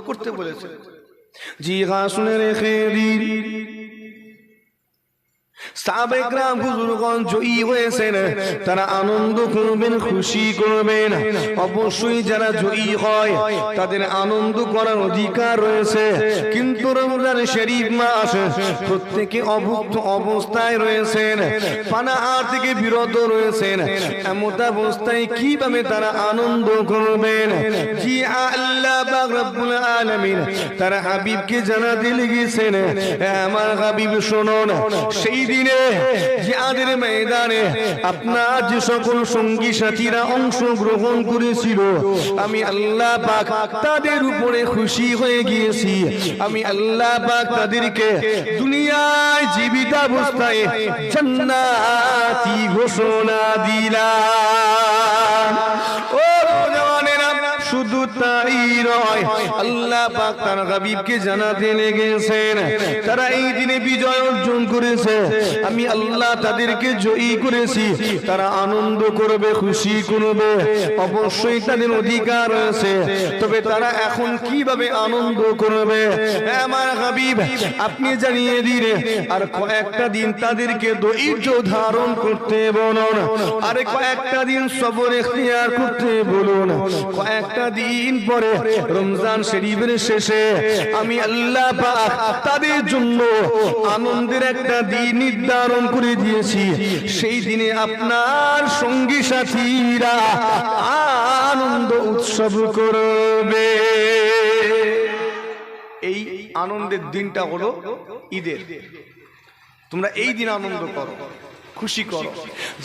করতে বলেছে। জি হ্যাঁ, শুনে রেখে দিন, সাহাবায়ে কেরাম হুজুরগণ জয়ী হয়েছেন, তারা আনন্দ করবেন, খুশি করবেন। অবশ্যই যারা জয়ী হয় তাদের আনন্দ করার অধিকার রয়েছে, কিন্তু রমজান শরীফ মাস প্রত্যেকে অভুক্ত অবস্থায় রয়েছেন, পানাহার থেকে বিরত রয়েছেন। এমন অবস্থায় কিভাবে তারা আনন্দ করবেন? জি আল্লাহ পাক রব্বুল আলামিন তারা হাবিবকে জানাতে লেগেছেন, আমার হাবিব শুনুন, সেই দিনে জিহাদের ময়দানে আপনার যে সকল সঙ্গী সাথীরা অংশগ্রহণ করেছিল, আমি আল্লাহ পাক তাদের উপরে খুশি হয়ে গিয়েছি। আমি আল্লাহ পাক তাদেরকে দুনিয়ায় জীবিত অবস্থায় জান্নাতি ঘোষণা দিলাম। ও জওয়ানেরা, শুধু তাই নয়, আল্লাহ পাক তার হাবিবকে জানাতে লেগেছেন তারা এই দিনে বিজয় অর্জন করেছে, আমি আল্লাহ তাদেরকে জয়ী করেছি। তারা আনন্দ করবে, খুশি করবে, অবশ্যই তাদের অধিকার রয়েছে। তবে তারা এখন কিভাবে আনন্দ করবে? আমার হাবিব আপনি জানিয়ে দিলে, আর কয়েকটা দিন তাদেরকে ধৈর্য ধারণ করতে বলুন, আর কয়েকটা দিন সবর ইখতিয়ার করতে বলুন। কয়েকটা দিন পরে রমজান শরীফের শেষে আমি আল্লাহ পাক তাদের জন্য আনন্দের একটা দিন নির্ধারণ করে দিয়েছি। সেই দিনে আপনার সঙ্গী সাথীরা আনন্দ উৎসব করবে। এই আনন্দের দিনটা হলো ঈদের। তোমরা এই দিন আনন্দ করো, খুশি করো।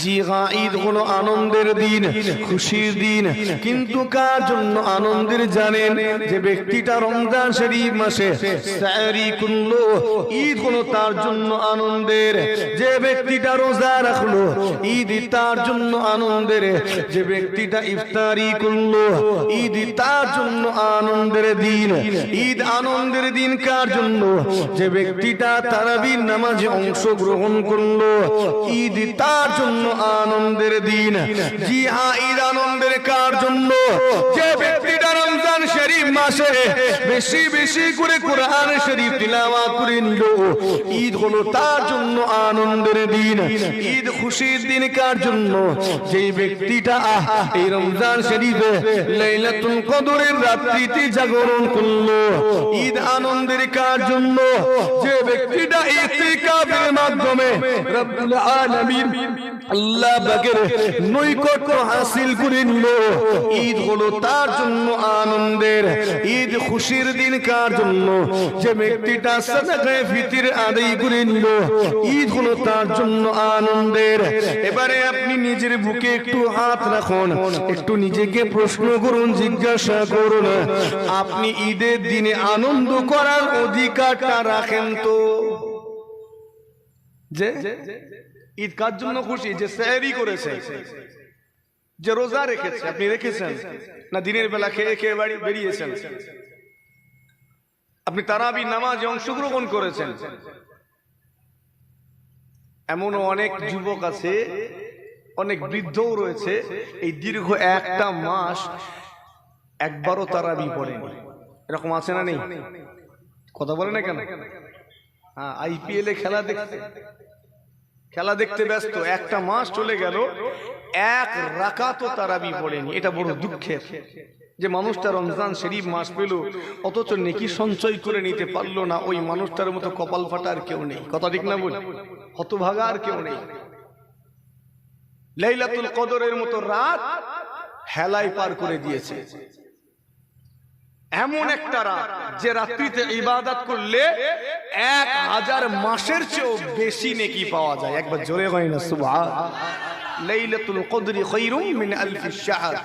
জি হ্যাঁ, ঈদ হলো আনন্দের দিন, খুশির দিন। কিন্তু কার জন্য আনন্দের জানেন? যে ব্যক্তিটা রমজান শরীফ মাসে সাহরি করলো, ঈদ হলো তার জন্য আনন্দের। যে ব্যক্তিটা রোজা রাখলো, ঈদ তার জন্য আনন্দের। যে ব্যক্তিটা ইফতারি করলো, ঈদ তার জন্য আনন্দের দিন। ঈদ আনন্দের দিন কার জন্য? যে ব্যক্তিটা তারাবির নামাজে অংশগ্রহণ করলো, ঈদ তার জন্য আনন্দের দিন। জি হ্যাঁ, ঈদ আনন্দের কার জন্য? যে ব্যক্তিটা রমজান শরীফ মাসে বেশি বেশি করে কোরআন শরীফ তিলাওয়াত করে নিল, ঈদ হলো তার জন্য আনন্দের দিন। ঈদ খুশির দিন কার জন্য? যে ব্যক্তিটা এই রমজান শরীফে লাইলাতুল কদরের রাত্রিতে জাগরণ করলো, ঈদ আনন্দের কার জন্য? যে ব্যক্তিটা ইতিকাফের মাধ্যমে রব্বুল আলামিন আল্লাহ পাকের নৈকট্য হাসিল করে নিল, ঈদ হলো তার জন্য আনন্দের। ঈদ খুশির দিন কার জন্য? যে ব্যক্তিটা সাদাকায়ে ফিতর আদায় করে নিল, ঈদ হলো তার জন্য আনন্দের। এবারে আপনি নিজের বুকে একটু হাত রাখুন, একটু নিজেকে প্রশ্ন করুন, জিজ্ঞাসা করুন, আপনি ঈদের দিনে আনন্দ করার অধিকারটা রাখেন তো? যে ঈদ কার জন্য খুশি? যে সেহরি করেছে, যে রোজা রেখেছে। আপনি রেখেছেন না? দিনের বেলা খেয়ে খেয়ে বাড়ি বেরিয়েছেন। আপনি তারাবি নামাজে অংশগ্রহণ করেছেন। এমনও অনেক যুবক আছে, অনেক বৃদ্ধও রয়েছে, এই দীর্ঘ একটা মাস একবারও তারাবি পড়েনি। এরকম আছে না নেই? কথা বলে না কেন? হ্যাঁ, আইপিএল এ খেলা দেখতে ব্যস্ত, একটা মাস চলে গেল, এক রাকাতও তারাবি পড়েনি। এটা বড় দুঃখের যে মানুষটা রমজান শরীফ মাস পেল, অথচ নেকি সঞ্চয় করে নিতে পারলো না। ওই মানুষটার মতো কপাল ফাটার কেউ নেই। কথা ঠিক না বল? হতভাগা আর কেউ নেই। লাইলাতুল কদরের মতো রাত হেলায় পার করে দিয়েছে। এমন একটা রাত যে রাত্রিতে ইবাদত করলে 1000 মাসের চেয়েও বেশি নেকি পাওয়া যায়। একবার জোরে হয় না সুবহান। লাইলাতুল কদরি খায়রুম মিন আলফি শাহর।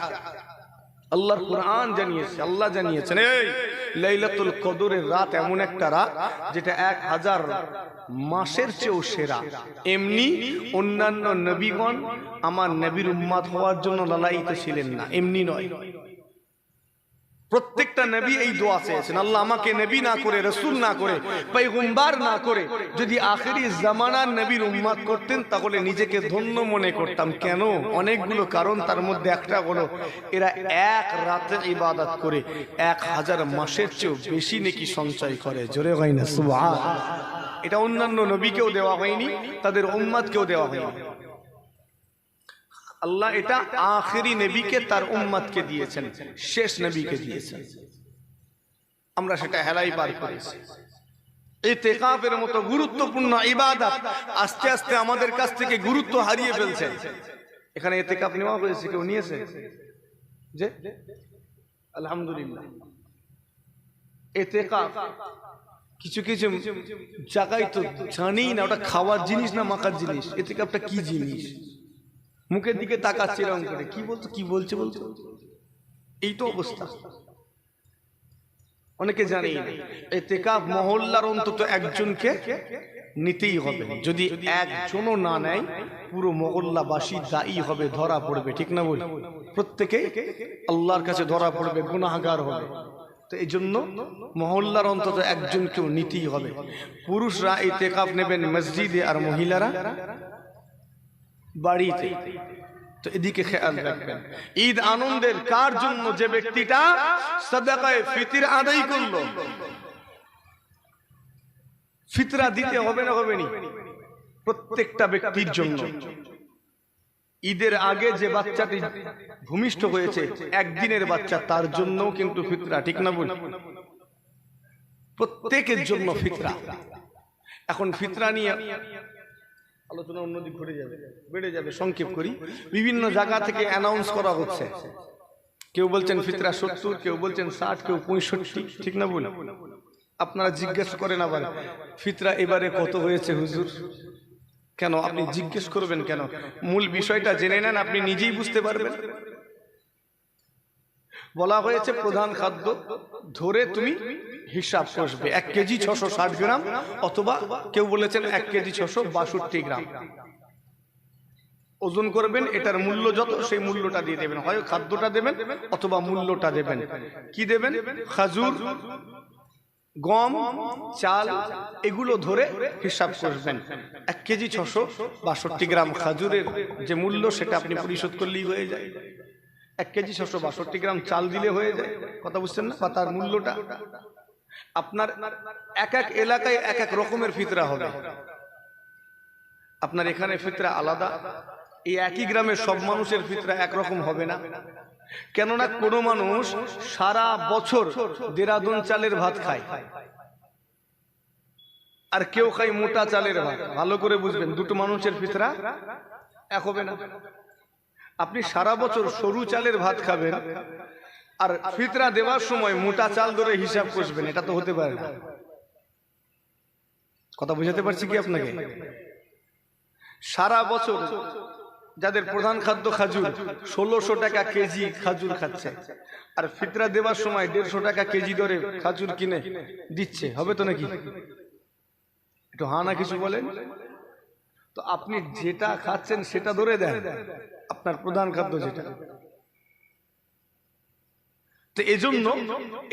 আল্লাহর কুরআন জানিয়েছে, আল্লাহ জানিয়েছেন এই লাইলাতুল কদরের রাত এমন একটা রাত যেটা 1000 মাসের চেয়েও সেরা। এমনি অন্যান্য নবীগণ আমার নবীর উম্মত হওয়ার জন্য লালায়িত ছিলেন না, এমনি নয়। প্রত্যেকটা নবী এই দোয়া চেয়েছেন, আল্লাহ আমাকে নবী না করে, রাসূল না করে, পয়গম্বর না করে যদি আখেরি জামানার নবীর উম্মত করতেন তাহলে নিজেকে ধন্য মনে করতাম। কেন? অনেকগুলো কারণ, তার মধ্যে একটা হলো এরা এক রাতে ইবাদত করে 1000 মাসের চেয়েও বেশি নেকি সঞ্চয় করে। জোরে হয় না সুবহানাল্লাহ। এটা অন্যান্য নবীকেও দেওয়া হয়নি, তাদের উম্মতকেও দেওয়া হয়নি। আল্লাহ এটা আখেরি নবীকে তার উম্মতকে দিয়েছেন, শেষ নবীকে দিয়েছেন। আমরা সেটা হেলাই পার করেছি। ইতিকাফের মতো গুরুত্বপূর্ণ ইবাদত আস্তে আস্তে আমাদের কাছ থেকে গুরুত্ব হারিয়ে ফেলছে। এখানে ইতিকাফ নেওয়া হয়েছে, কেউ নিয়েছে? যে আলহামদুলিল্লাহ। ইতিকাফ কিছু কিছু জায়গায় তো জানি না ওটা খাওয়ার জিনিস না মাখার জিনিস। ইতিকাফটা কি জিনিস? মুখের দিকে তাকাচ্ছে এরকম করে, কি বলতো, কি বলছে বলছে, এই তো অবস্থা। অনেকে জানি ইতিকাফ মহল্লার অন্তত একজনকে নিতেই হবে। যদি একজনও না নেয় পুরো মহল্লাবাসী দায়ী হবে, ধরা পড়বে। ঠিক না বলি? প্রত্যেকে আল্লাহর কাছে ধরা পড়বে, গুনাহগার হবে। তো এই জন্য মহল্লার অন্তত একজনকেও নিতেই হবে। পুরুষরা ইতিকাফ নেবেন মসজিদে, আর মহিলারা বাড়িতে। তো এদিকে খেয়াল রাখবেন। ঈদ আনন্দের কার জন্য? যে ব্যক্তিটা সাদাকায়ে ফিতর আদায় করলো। ফিতরা দিতে হবে না, হবে নি? প্রত্যেকটা ব্যক্তির জন্য। ঈদের আগে যে বাচ্চাটি ভূমিষ্ঠ হয়েছে, একদিনের বাচ্চা, তার জন্য কিন্তু ফিতরা। ঠিক না বলি? প্রত্যেকের জন্য ফিতরা। এখন ফিতরা নিয়ে আলোচনা অন্যদিক ঘুরে যাবে, বেড়ে যাবে। সংক্ষেপ করি, বিভিন্ন জায়গা থেকে অ্যানাউন্স করা হচ্ছে। কেউ বলছেন ফিতরা 70, কেউ বলছেন 60, কেউ 65। ঠিক না বলি? আপনারা জিজ্ঞেস করেন আবার ফিতরা এবারে কত হয়েছে হুজুর? কেন আপনি জিজ্ঞেস করবেন কেন? মূল বিষয়টা জেনে নেন, আপনি নিজেই বুঝতে পারবেন। বলা হয়েছে প্রধান খাদ্য ধরে তুমি হিসাব করবে 1 কেজি 660 গ্রাম, অথবা কেউ বলেছেন 1 কেজি 662 গ্রাম ওজন করবেন। এটার মূল্য যত, সেই মূল্যটা দিয়ে দেবেন। হয় খাদ্যটা দেবেন অথবা মূল্যটা দেবেন। কি দেবেন? খাজুর, গম, চাল, এগুলো ধরে হিসাব করবেন। 1 কেজি 662 গ্রাম খাজুরের যে মূল্য, সেটা আপনি পরিশোধ করলেই হয়ে যায়। 1 কেজি 662 গ্রাম চাল দিলে হয়ে যায়। কথা বুঝছেন না? বা তার মূল্যটা আপনার এক এক এলাকায় এক এক রকমের ফিতরা হবে। আপনার এখানে ফিতরা আলাদা। এই একই গ্রামের সব মানুষের ফিতরা একরকম হবে না। কেননা কোনো মানুষ সারা বছর দেরাদুন চালের ভাত খায়, আর কেউ খায় মোটা চালের ভাত। ভালো করে বুঝবেন, দুটো মানুষের ফিতরা এক হবে না। আপনি সারা বছর সরু চালের ভাত খাবেন, আর ফিতরা দেওয়ার সময় মোটা চাল ধরে হিসাব করবেন, এটা তো হতে পারে না। কথা বুঝাতে পারছি কি আপনাকে? সারা বছর যাদের প্রধান খাদ্য খাজুর, 1600 টাকা কেজি খাজুর খাচ্ছে, আর ফিতরা দেওয়ার সময় 150 টাকা কেজি ধরে খাজুর কিনে দিচ্ছে, হবে তো নাকি? একটু হা না কিছু বলেন তো। আপনি যেটা খাচ্ছেন সেটা ধরে দেন, আপনার প্রধান খাদ্য যেটা। তো এই জন্য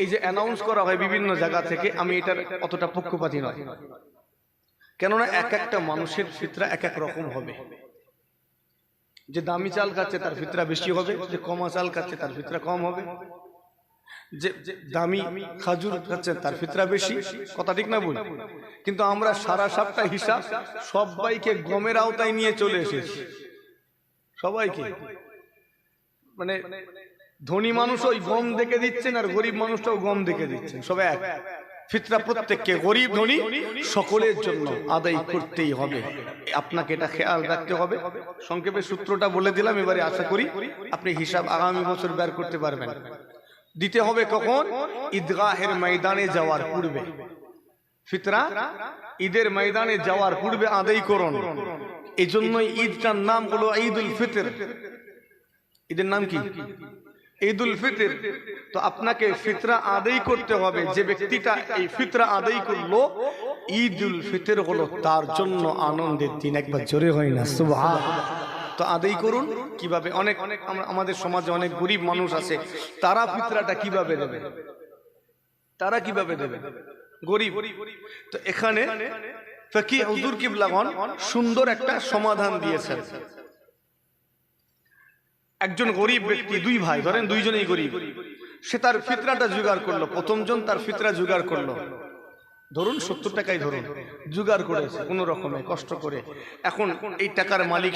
এই যে অ্যানাউন্স করা হয় বিভিন্ন জায়গা থেকে, আমি এটার অতটা পক্ষপাতী নয়। কেননা এক একটা মানুষের ফিতরা এক এক রকম হবে। যে দামি চাল খাচ্ছে তার ফিতরা বেশি হবে, যে কমা চাল খাচ্ছে তার ফিতরা কম হবে, যে দামি খাজুর খাচ্ছে তার ফিতরা বেশি। কথা ঠিক না বল? কিন্তু আমরা সারা সপ্তাহ হিসাব সবাইকে গমের আওতায় নিয়ে চলে এসেছি। সবাইকে, মানে ধনী মানুষ ওই গম দেখে দিচ্ছেন, আর গরিব মানুষটাও গম দেখে দিচ্ছেন, সব এক। ফিতরা প্রত্যেককে, গরিব ধনী সকলের জন্য আদায় করতেই হবে। আপনাকে এটা খেয়াল রাখতে হবে। সংক্ষেপে সূত্রটা বলে দিলাম, এবারে আশা করি আপনি হিসাব আগামী বছর বের করতে পারবেন। দিতে হবে কখন? ঈদগাহের ময়দানে যাওয়ার পূর্বে। ফিতরা ঈদের ময়দানে যাওয়ার পূর্বে আদায় করুন। এই জন্যই ঈদটার নাম হলো ঈদুল ফিতর। ঈদের নাম কি? ঈদুল ফিতর। তো আপনাকে ফিতরা আদায় করতে হবে। যে ব্যক্তিটা এই ফিতরা আদায় করলো, ঈদুল ফিতর হলো তার জন্য আনন্দের দিন। একবার জোরে হয় না সুবহানাল্লাহ। তো আদায় করুন। কিভাবে? অনেক আমাদের সমাজে অনেক গরিব মানুষ আছে, তারা ফিতরাটা কিভাবে দেবে? তারা কিভাবে দেবে? গরিব। তো এখানে ফকি হুজুর কিবলাগণ সুন্দর একটা সমাধান দিয়েছেন। একজন গরিব ব্যক্তি, দুই ভাই, ধরেন দুইজনেই গরিব, সে তার ফিতরাটা জোগাড় করলো। প্রথম জন তার ফিতরা জোগাড় করলো, ধরুন 70 টাকাই ধরুন, জোগাড় করেছে কোন রকমে কষ্ট করে। এখন এই টাকার মালিক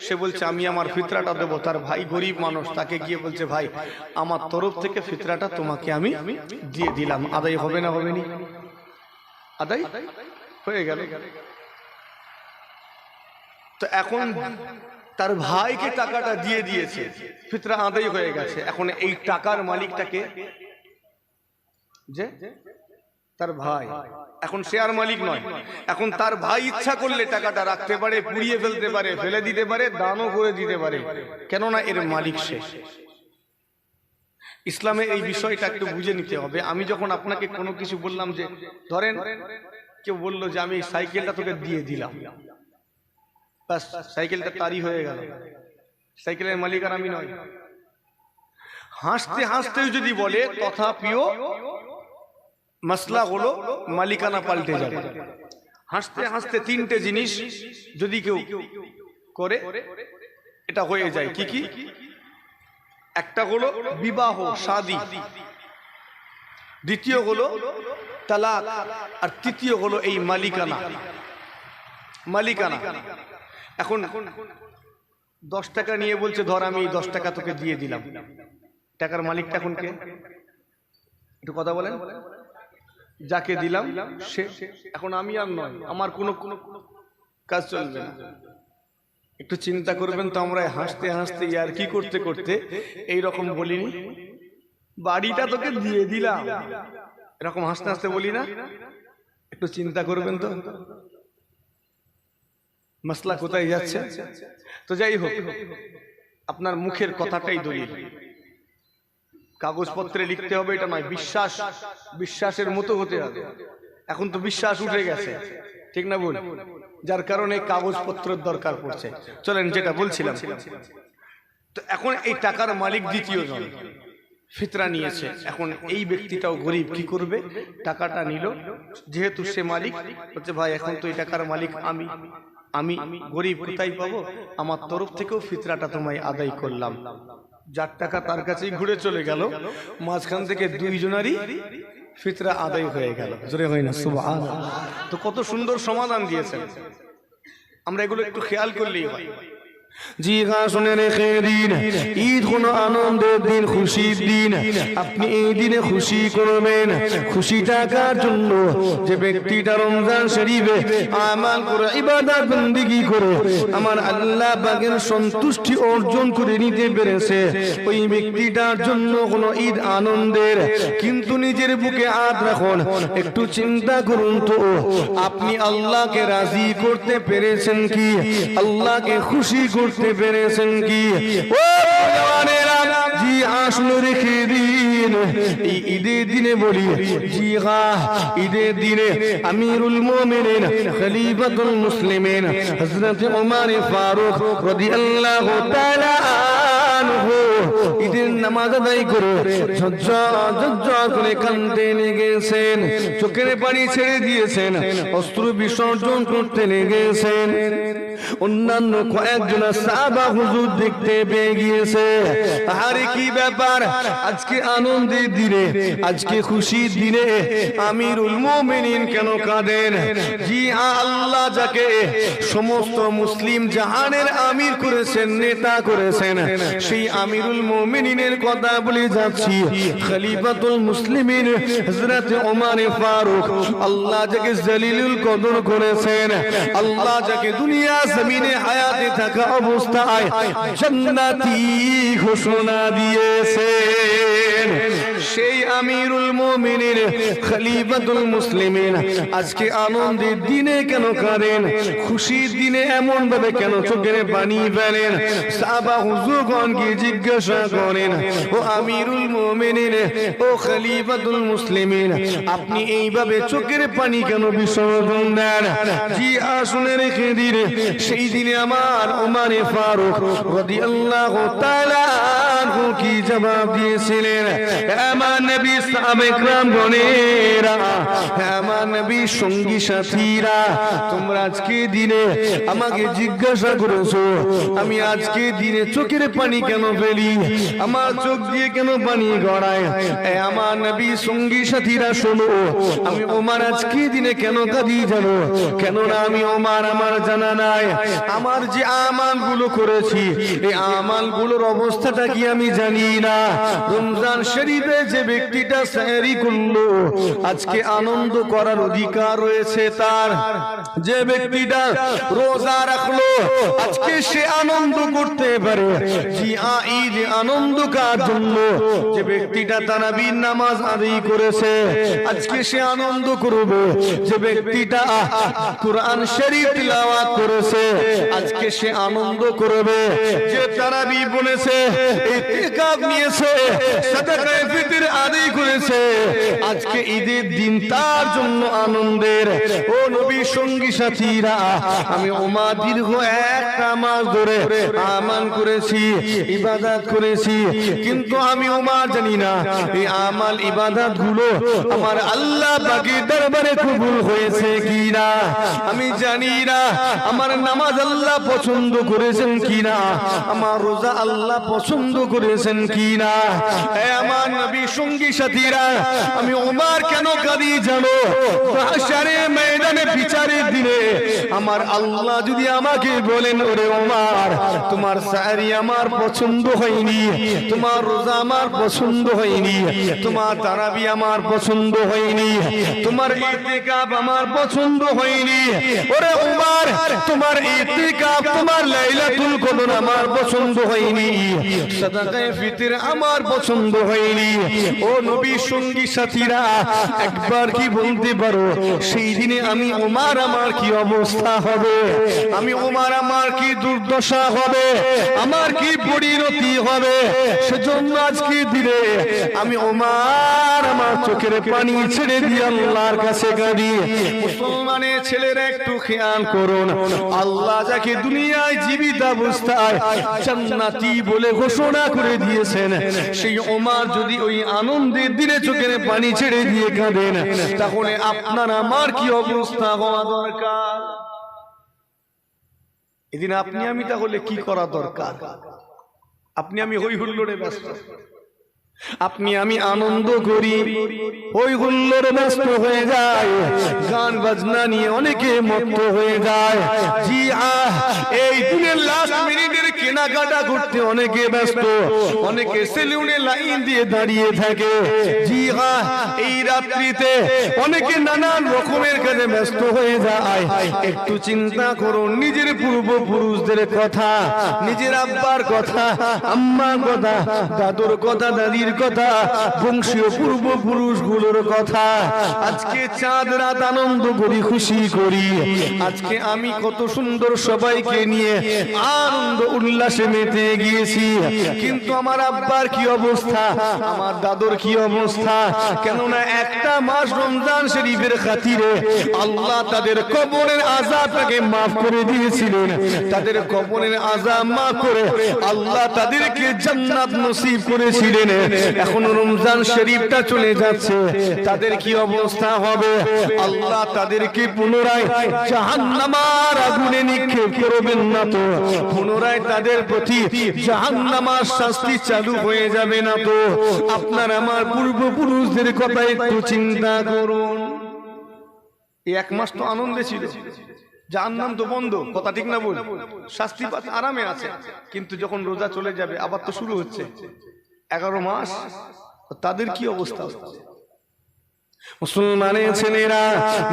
সে বলছে আমি আমার ফিতরাটা দেবো। তার ভাই গরিব মানুষ, তাকে গিয়ে বলছে ভাই আমার তরফ থেকে ফিতরাটা তোমাকে আমি দিয়ে দিলাম, আদায় হবে না হবে নি? আদায় হয়ে গেল। তো এখন তার ভাইকে টাকাটা দিয়ে দিয়েছে, ফিতরা আদায় হয়ে গেছে। এখন এই টাকার মালিকটাকে যে তার ভাই, এখন সে আর মালিক নয়। এখন তার ভাই ইচ্ছা করলে টাকাটা রাখতে পারে, পুড়িয়ে ফেলতে পারে, ফেলে দিতে পারে, দানও করে দিতে পারে, কেননা এর মালিক সে। ইসলামে এই বিষয়টা একটু বুঝে নিতে হবে। আমি যখন আপনাকে কোনো কিছু বললাম, যে ধরেন কেউ বললো যে আমি সাইকেলটা তোকে দিয়ে দিলাম, বাস সাইকেলটা তারই হয়ে গেল, সাইকেলের মালিক আর আমি নয়। হাসতে হাসতে যদি বলে, তথাপিও মাসলা হলো মালিকানা পাল্টে যাবে। হাসতে হাসতে তিনটে জিনিস যদি কেউ করে, এটা হয়ে যায়। কি কি? একটা হলো বিবাহ, শাদী, দ্বিতীয় হলো তালাক, আর তৃতীয় হলো এই মালিকানা। এখন 10 টাকা নিয়ে বলছে ধর আমি 10 টাকা তোকে দিয়ে দিলাম, টাকার মালিকটা এখন কে? একটু কথা বলেন। যাকে দিলাম সে, এখন আমি আর নয়, আমার কোনো কাজ চলবে না। একটু চিন্তা করবেন তো, আমরা হাসতে হাসতে আর কি করতে করতে এইরকম বলিনি, বাড়িটা তোকে দিয়ে দিলাম, এরকম হাসতে হাসতে বলি না? একটু চিন্তা করবেন তো মাসলা কোথায় যাচ্ছে। তো যাই হোক, আপনার মুখের কথাটাই দলিল। কাগজপত্রে লিখতে হবে এটা নয়, বিশ্বাসের মতো হতে হবে। এখন তো বিশ্বাস উঠে গেছে, ঠিক না বল? যার কারণে কাগজপত্রের দরকার পড়ছে। চলেন যেটা বলছিলাম, তো এখন এই টাকার মালিক দ্বিতীয় জন ফিতরা নিয়েছে। এখন এই ব্যক্তিটাও গরিব, কি করবে? টাকাটা নিল, যেহেতু সে মালিক, বলছে ভাই এখন তো এই টাকার মালিক আমি গরিব, কোথায় পাবো? আমার তরফ থেকেও ফিতরাটা তোমায় আদায় করলাম। যার টাকা তার কাছেই ঘুরে চলে গেল, মাঝখান থেকে দুইজনারই ফিতরা আদায় হয়ে গেল। জোরে হয় না সুবহানাল্লাহ? তো কত সুন্দর সমাধান দিয়েছেন। আমরা এগুলো একটু খেয়াল করলেই হয়। জি হ্যাঁ, শুনে রেখে দিন, ঈদ কোনো আনন্দের দিন, খুশির দিন। আপনি এই দিনে খুশি করবেন। খুশি থাকার জন্য যে ব্যক্তিটা রমজান শরীফে আমাল করে, ইবাদত বন্দেগী করে আমার আল্লাহ পাকের সন্তুষ্টি অর্জন করে নিতে পেরেছে, ওই ব্যক্তিটার জন্য কোনো ঈদ আনন্দের। কিন্তু নিজের বুকে হাত রাখুন, একটু চিন্তা করুন তো, আপনি আল্লাহকে রাজি করতে পেরেছেন কি? আল্লাহকে খুশি করতে পেরেছেন কি? ও জওয়ানেরা, জি আসলে রেখে দিন, এই ঈদের দিনে বলি, জি হ্যাঁ ঈদের দিনে আমিরুল মুমিনিন খলিফাতুল মুসলিমিন হযরত ওমর ফারুক রাদিয়াল্লাহু তাআলা আনহু ঈদের নামাজ আদায় করে ঝরঝর করে কাঁদতে লেগেছেন, চোখের পানি ছেড়ে দিয়েছেন, অশ্রু বিসর্জন করতে লেগেছেন। অন্যান্য কয়েকজন সাহাবা হুজুর দেখতে পেয়ে গিয়েছে, আরে কি ব্যাপার, আজকে আনন্দের দিনে, আজকে খুশির দিনে আমিরুল মুমিনিন কেন কাঁদেন? জি আল্লাহ যাকে সমস্ত মুসলিম জাহানের আমির করেছেন, নেতা করেছেন, সেই আমিরুল মুমিনিনের কথা বলে যাচ্ছি। খলিফাতুল মুসলিমিন হযরত ওমর ফারুক, আল্লাহ যাকে জলিলুল কদর করেছেন, আল্লাহ যাকে দুনিয়া জমিনে হায়াতে থাকা অবস্থায় জান্নাতি ঘোষণা দিয়েছেন, সেই আমিরুল মুমিনিন খলিফাতুল মুসলিমিন আজকে আনন্দের দিনে কেন কাঁদেন, খুশির দিনে এমন ভাবে কেন চোখের পানি ফেলেন? সাহাবা হুজুরগণকে জিজ্ঞাসা করেন, ও আমিরুল মুমিনিন, ও খলিফাতুল মুসলিমিন, আপনি এইভাবে চোখের পানি কেন বিসর্জন দেন? জি আসুনে রেখে দিন, সেই দিনে আমার ওমরে ফারুক রাদিয়াল্লাহু তাআলা আনহু কি জবাব দিয়েছিলেন? আমার নবী সাহাবা ইকরাম গণেরা, আমার নবী সঙ্গী সাথীরা, তোমরা আজকে দিনে আমাকে জিজ্ঞাসা করেছো আমি আজকে দিনে চোখের পানি কেন ফেলি, আমার চোখ দিয়ে কেন পানি গড়ায়? আমার নবী সঙ্গী সাথীরা শোনো, আমি ওমর আজকে দিনে কেন কাঁদি জানো? কেননা আমি ওমর আমার জানা নাই, আমার যে আমালগুলো করেছি এই আমালগুলোর অবস্থাটা কি আমি জানি না। রমজান শরীফে যে ব্যক্তিটা সেহরি করলো আজকে আনন্দ করার অধিকার রয়েছে তার, যে ব্যক্তিটা রোজা রাখলো আজকে সে আনন্দ করতে পারে। জি ঈদ আনন্দ কার জন্য? যে ব্যক্তিটা তারাবির নামাজ আদায় করেছে আজকে সে আনন্দ করবে। যে ব্যক্তিটা কুরআন শরীফ তিলাওয়াত করেছে আজকে সে আনন্দ করবে। যে তারাবি বলেছে, ইতিকাফ নিয়েছে, সাদাকায়ে ফিতর আদায় করেছে আজকে ঈদের দিন তার জন্য আনন্দের। ও নবী সঙ্গী সাথীরা, আমি ওমর দীর্ঘ একটা মাস ধরে আমাল করেছি, ইবাদত করেছি, কিন্তু আমি ওমর জানি না এই আমাল ইবাদত গুলো আমার আল্লাহ পাকের দরবারে কবুল হয়েছে কিনা। আমি জানি না আমার নামাজ আল্লাহ পছন্দ করেছেন কিনা, আমার রোজা আল্লাহ পছন্দ করেছেন কিনা। আমার নবী সঙ্গী সাথীরা, আমি ওমর কেন কাঁদি জানো? হাশরের ময়দানে বিচারের দিনে আমার আল্লাহ যদি আমাকে বলেন, ওরে ওমর তোমার সাহরি আমার পছন্দ হয়নি, তোমার রোজা আমার পছন্দ হয়নি, তোমার তারাবি আমার পছন্দ হয়নি, তোমার ইতিকাফ আমার পছন্দ হয়নি, ওরে ওমর তোমার ইতিকাফ, তোমার লাইলাতুল কদর আমার পছন্দ হয়নি, সাদাকায়ে ফিতর আমার পছন্দ হয়নি। ও নবী সঙ্গী সাথীরা, একবার কি বলতে পারো সেই দিনে আমি ওমর আমার কি অবস্থা হবে? আমি ওমর আমার কি দুর্দশা হবে, আমার কি পরিণতি হবে? সেজন্য আজকে দিনে আমি ওমর আমার চোখের পানি ছেড়ে দিয়ে আল্লাহর কাছে কাঁদি। মুসলমানের ছেলেরা একটু খেয়াল করুন, আল্লাহ যাকে দুনিয়ায় জীবিত অবস্থায় জান্নাতি বলে ঘোষণা করে দিয়েছেন, সেই ওমর যদি ওই আনন্দের দিনে চোখের পানি ছেড়ে দিয়ে কাঁদেন, তাহলে আপনার আমার কি অবস্থা হওয়া দরকার? এদিন আপনি আমি তাহলে কি করা দরকার? আপনি আমি হই হুল্লোড়ে ব্যস্ত, আপনি আমি আনন্দ করি, হই হুল্লোড়ে ব্যস্ত হয়ে যায়, গান বাজনা নিয়ে অনেকে মত্ত হয়ে যায়। জি এই দিনের লাস্ট মিনিটের কেনাকাটা করতে অনেকে ব্যস্ত, অনেকে সেলুনে লাইন দিয়ে দাঁড়িয়ে থাকে। জি এই রাত্রিতে অনেকে নানান রকমের কাজে ব্যস্ত হয়ে যায়। একটু চিন্তা করুন নিজের পূর্বপুরুষদের কথা, নিজের আব্বার কথা, আম্মার কথা, দাদুর কথা, দাদির কথা, বংশীয় পূর্বপুরুষগুলোর কথা। আজকে চাঁদ রাত আনন্দ করি, খুশি করি। আজকে আমি কত সুন্দর সবাইকে নিয়ে আনন্দ উল্লাসে মেতে গিয়েছি, কিন্তু আমার আব্বার কি অবস্থা, আমার দাদুর কি অবস্থা? কেননা একটা মাস রমজান শরীফের খাতিরে আল্লাহ তাদের কবরের আযাবটাকে মাফ করে দিয়েছিলেন। তাদের কবরের আযাব মাফ করে আল্লাহ তাদেরকে জান্নাত নসিব করেছিলেন। এখন রমজান শরীফটা চলে যাচ্ছে, তাদের কি অবস্থা হবে? আল্লাহ তাদেরকে পুনরায় জাহান্নামের আগুনে নিক্ষেপ করবেন না তো? পুনরায় তাদের প্রতি জাহান্নামের শাস্তি চালু হয়ে যাবে না তো? আপনার আমার পূর্বপুরুষদের কথা একটু চিন্তা করুন। এই এক মাস তো আনন্দে ছিল, জাহান্নাম তো বন্ধ, কথা ঠিক না বল? শাস্তি আরামে আছে, কিন্তু যখন রোজা চলে যাবে আবার তো শুরু হচ্ছে 11 মাস, তাদের কি অবস্থা? মুসলমানের ছেলেরা,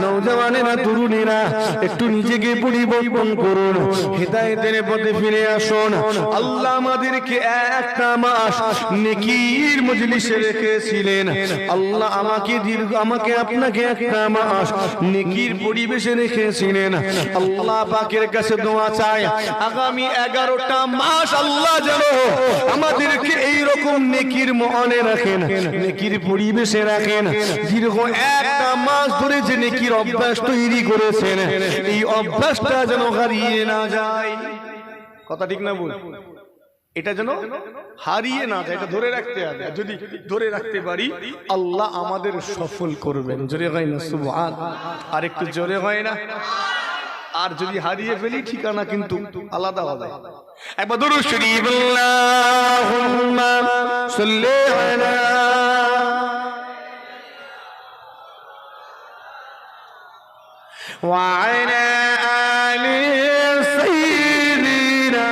নওজওয়ানেরা, তরুণেরা, একটু নিজেকে পরিবর্তন করুন, হেদায়েতের পথে ফিরে আসুন। আল্লাহ আমাদেরকে একটা মাস নেকির মজলিসে রেখেছিলেন। আল্লাহ আমাকে আপনাকে একটা মাস নেকির পরিবেশে রেখেছিলেন। আল্লাহ পাকের কাছে দোয়া চাই, আগামী 11টা মাস আল্লাহ যেন আমাদেরকে এই রকম নেকির মহলে রাখেন, নেকির পরিবেশে রাখেন। দীর্ঘ একটা মাস ধরে যে নেকির অভ্যাস তৈরি করেছেন, এই অভ্যাসটা যেন হারিয়ে না যায়। কথা ঠিক না বল? এটা যেন হারিয়ে না যায়, এটা ধরে রাখতে হবে। যদি ধরে রাখতে পারি আল্লাহ আমাদের সফল করবেন। জোরে হয় না সুবহানাল্লাহ? আর একটু জোরে হয় না? আর যদি হারিয়ে ফেলি ঠিকানা কিন্তু আলাদা হবে। একবার দুরূদ শরীফ, আল্লাহুম্মা সাল্লি আলা وعلى آل سيدنا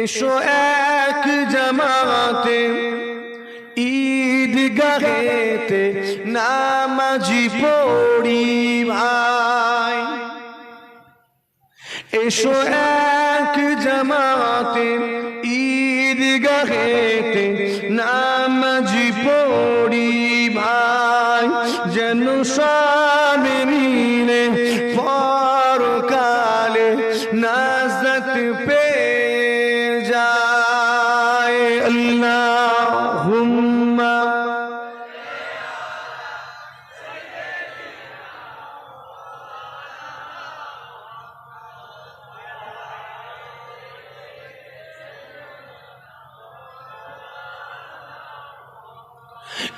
এসো এক জামাতে ঈদগাহেতে নামাজি পড়ি ভাই, এসো এক জামাতে ঈদগাহেতে নামাজি পড়ি ভাই, যেন সব মিলে পরকালে নাজাত পেয়ে যায়। আল্লাহুম্মা